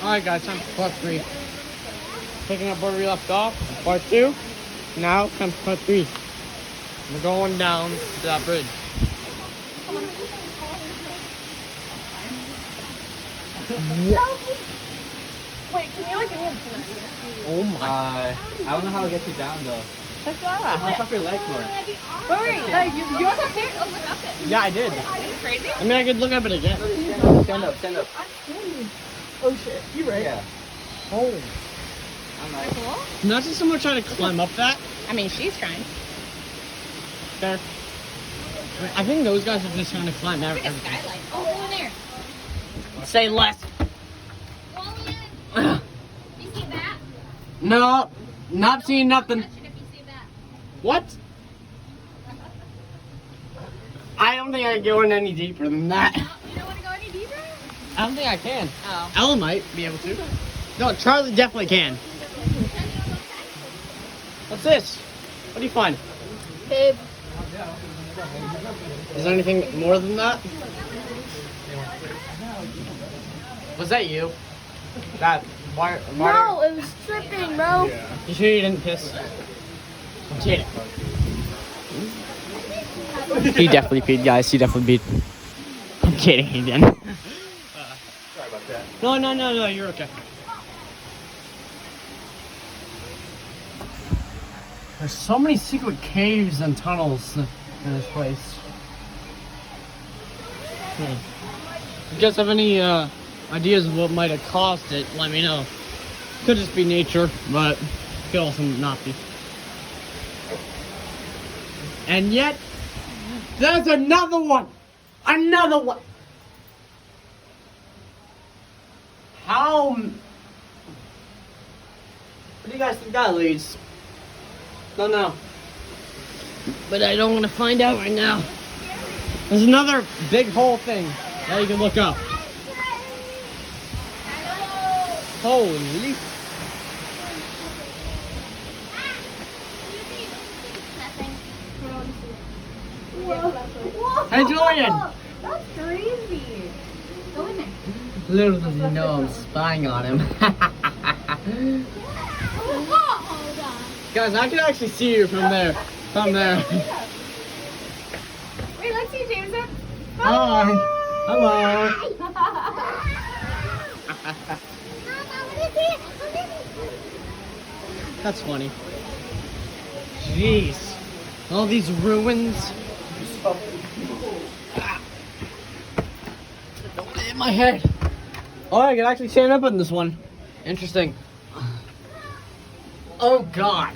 Alright guys, time for part 3. Picking up where we left off, part 2. Now, time for part 3. We're going down to that bridge. Wait, can you like give me a Oh my. I don't know how to get you down though. Check that out. Lift up your legs more. Wait, you was up there? Oh, look up it. Yeah, I did. Are you crazy? I mean, I could look up it again. Stand up, stand up. Oh shit, you right. Yeah. Oh. I'm right. Cool. Not just someone trying to climb up that. I mean, she's trying. There. I think those guys are just trying to climb Look at everything. skylight. Oh, go in there. Say less. You see that? No, not seeing nothing. Touch it if you see that. What? I don't think I can go in any deeper than that. You don't want to go any deeper? I don't think I can. Oh. Ella might be able to. No, Charlie definitely can. What's this? What do you find? Babe. Is there anything more than that? Was that you? That water? No, it was tripping, bro. You sure you didn't piss? I'm kidding. He definitely peed, guys. He definitely peed. I'm kidding again. Sorry about that. No, you're okay. There's so many secret caves and tunnels in this place. If you guys have any ideas of what might have caused it, let me know. Could just be nature, but could also not be. And yet, there's another one! Another one! How... Where do you guys think that leads? Don't know. But I don't want to find out right now. There's another big hole thing that you can look up. Holy... Hey Julian! That's crazy. Go in there. Little does he know I'm spying on him. Guys, I can actually see you from there. From there. Wait, let's see Jameson. Hi. Hello. That's funny. Jeez. All these ruins. Don't hit my head. Oh, I can actually stand up in this one. Interesting. Oh God.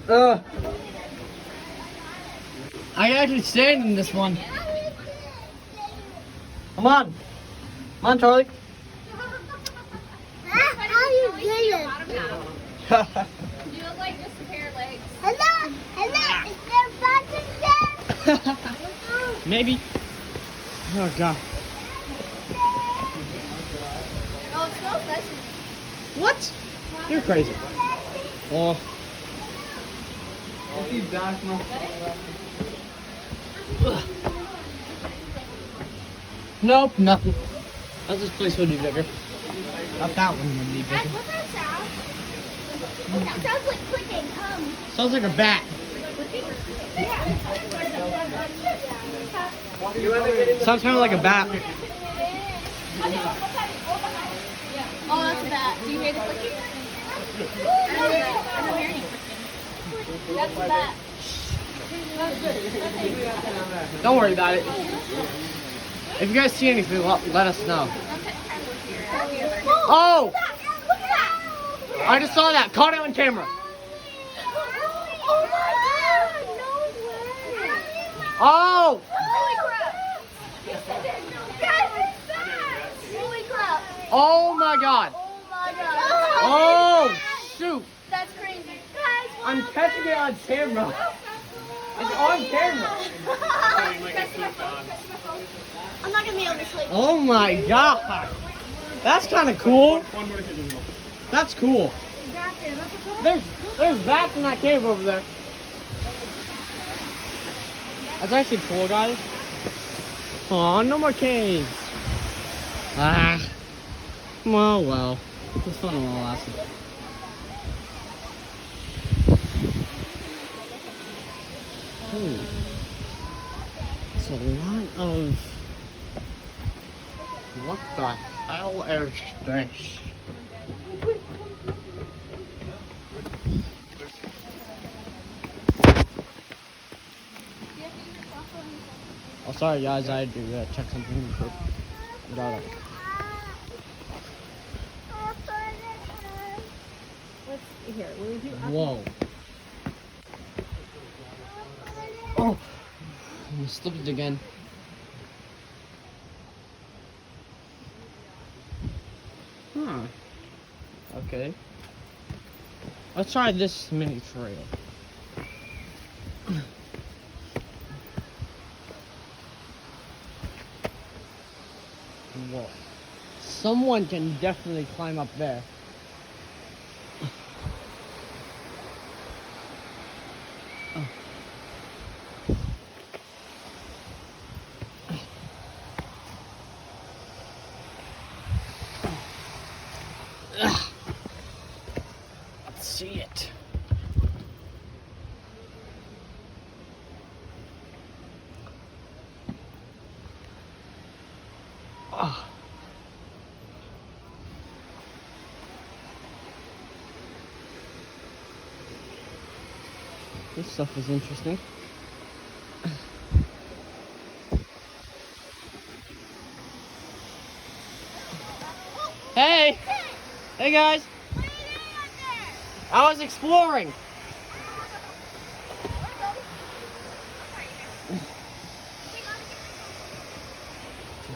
I can actually stand in this one. Come on. Come on, Charlie. How you doing? You look like just a pair of legs. Hello, is there a button? Maybe. Oh God. Oh, it smells nice. What? You're crazy. Oh. Nope, nothing. This place would be bigger. Thought that one would be bigger. What's that sound? That sounds like clicking. Sounds like a bat. Sounds kind of like a bat. Oh, that's a bat. Do you hear the clicking? I don't hear any clicking. That's a bat. Don't worry about it. If you guys see anything, let us know. Oh! I just saw that. Caught it on camera. Oh my God! No way! Oh! Holy crap! Guys, it's fast! Holy crap! Oh my God! Oh my God! Oh shoot! That's crazy. Guys, I'm catching it on camera. It's on camera. I'm not gonna be able to sleep. Oh my God! That's kind of cool. That's cool. There's bats in that cave over there. That's actually cool, guys. Aw, no more caves. Ah. Well. It's fun while it lasted. Oh. It's a lot of... What the hell is this? Oh, sorry guys, I had to check something before. Got it. Here, will you Whoa. Oh! I slipped again. Huh. Okay. Let's try this mini trail. Whoa. Someone can definitely climb up there. Let's see it. Oh. This stuff is interesting. Hey! Hey guys! What are you doing out there? I was exploring!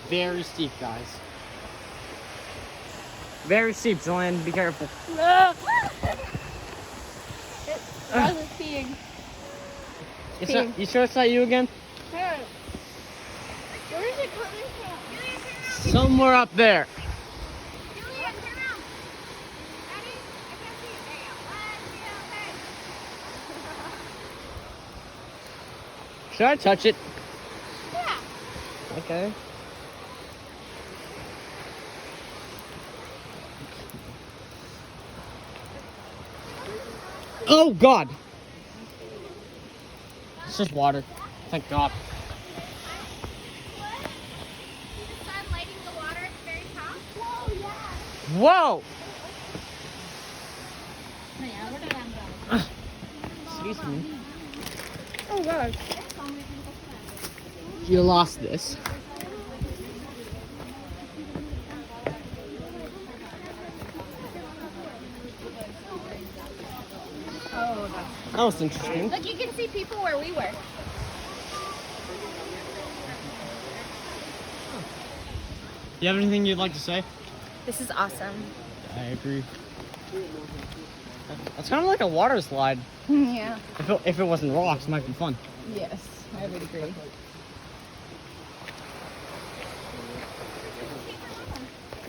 Very steep, guys. Very steep, Joanne. Be careful. I was peeing. You sure it's not you again? Where is it coming from? Somewhere up there. Julia, turn around. Ready? I can't see it. There you go. 1, 2, 3. Should I touch it? Yeah. Okay. Oh God! It's just water. Thank God. See the sun lighting the water at the very top? Whoa, yeah. Whoa! Oh, yeah, we're gonna Excuse me. Oh, God. You lost this. That was interesting. Look, you can see people where we were. You have anything you'd like to say? This is awesome. I agree. It's kind of like a water slide. Yeah. If it wasn't rocks, it might be fun. Yes, I would agree.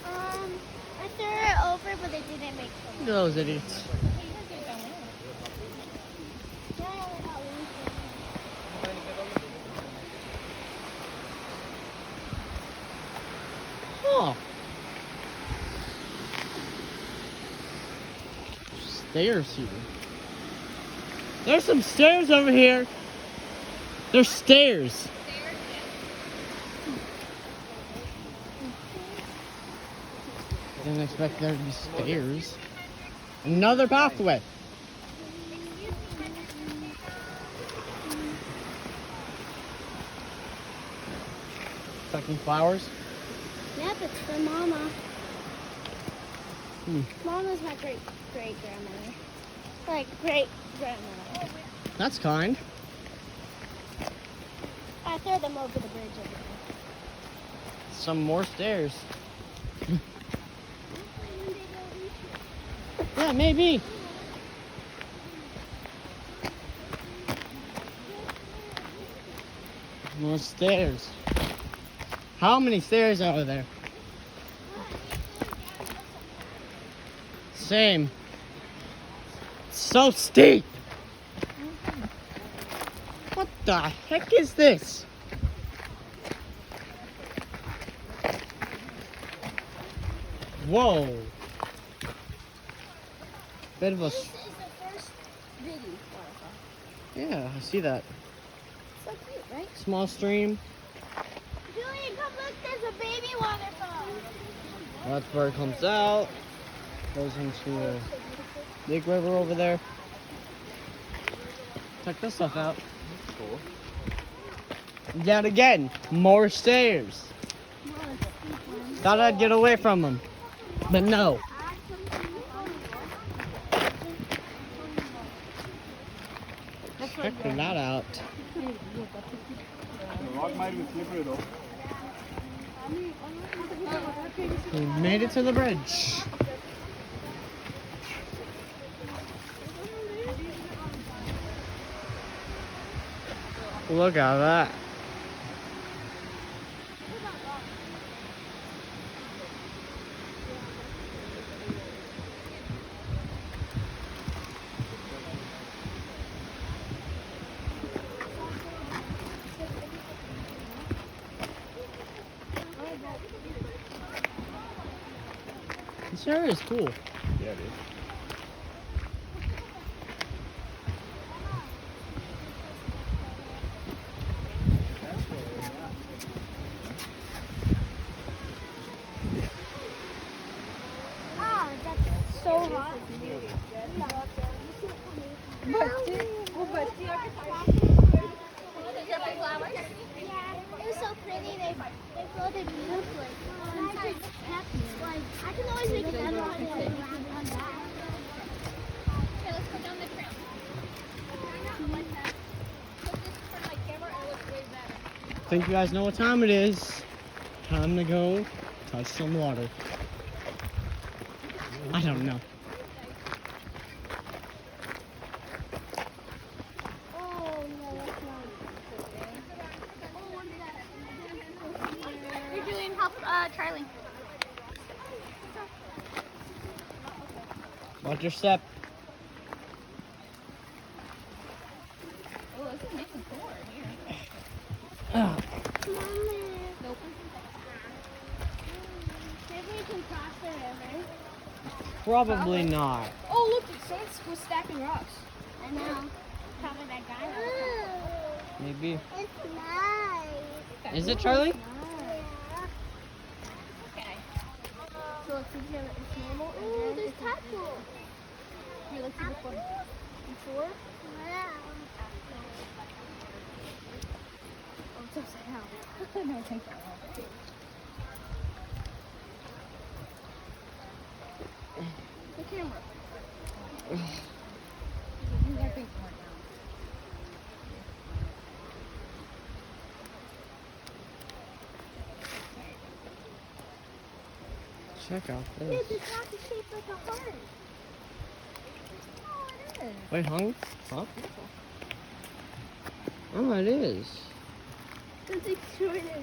I threw it over, but it didn't make sense. Those idiots. Oh. Stairs here. There's some stairs over here. There's stairs. Didn't expect there to be stairs. Another pathway. Sucking flowers. Yep, it's for Mama. Hmm. Mama's my great-grandmother. Like, great-grandmother. That's kind. I throw them over the bridge every day. Some more stairs. Yeah, maybe. More stairs. How many stairs are there? Same. So steep. What the heck is this? Whoa. Bit of a. This is the first big waterfall. Yeah, I see that. So cute, right? Small stream. Julian, come look, there's a baby waterfall. That's where it comes out. Goes into a big river over there. Check this stuff out. Cool. Yet again, more stairs. Thought I'd get away from them, but no. Check that out. The rock might be slippery though. We made it to the bridge. Look at that. This area is cool. Yeah, it is. Ah, that's so hot. It was so pretty. They floated beautifully. I can always make it on that. Okay, let's go down the trail. I think you guys know what time it is. Time to go touch some water. I don't know. Oh, no, that's not. You're doing help, Charlie. Watch your step. Oh, this is nice and cool here. Ah, Nope. Maybe we can cross the river. probably not. Oh, look, someone was stacking rocks. I know. Probably that guy. Maybe. It's nice. Is it, Charlie? Okay. So let's see here. It's normal. Ooh, there's tadpoles. Here, let's see before. Before? Wow. Oh, it's upside down. No, thank you. The camera. I think more down. Check out Dude, this. this rock is shaped like a heart. Oh, it is. Wait, hung? Huh? Oh, it is. That's extraordinary.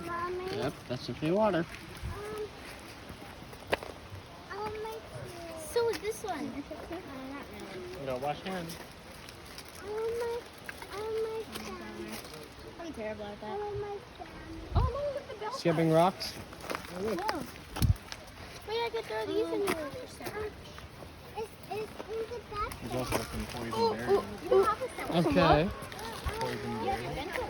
Mommy, Yep, that's simply water. I'll make so is this one. Not really. You gotta wash hands. I'll make them. I'm terrible at that. I'll make them. Oh, no, look at the bell. Skipping rocks. Whoa. Wait, I could throw these in here. Is it that? There's also some poison Oh, berry. oh, You have a cell. Okay. Poison berry.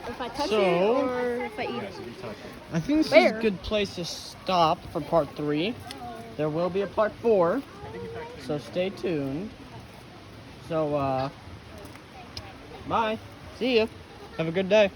if I touch So- it or if I eat Yeah, it. so you touch it. I think this is Where? a good place to stop for part 3. There will be a part 4, so stay tuned. So, bye. See ya. Have a good day.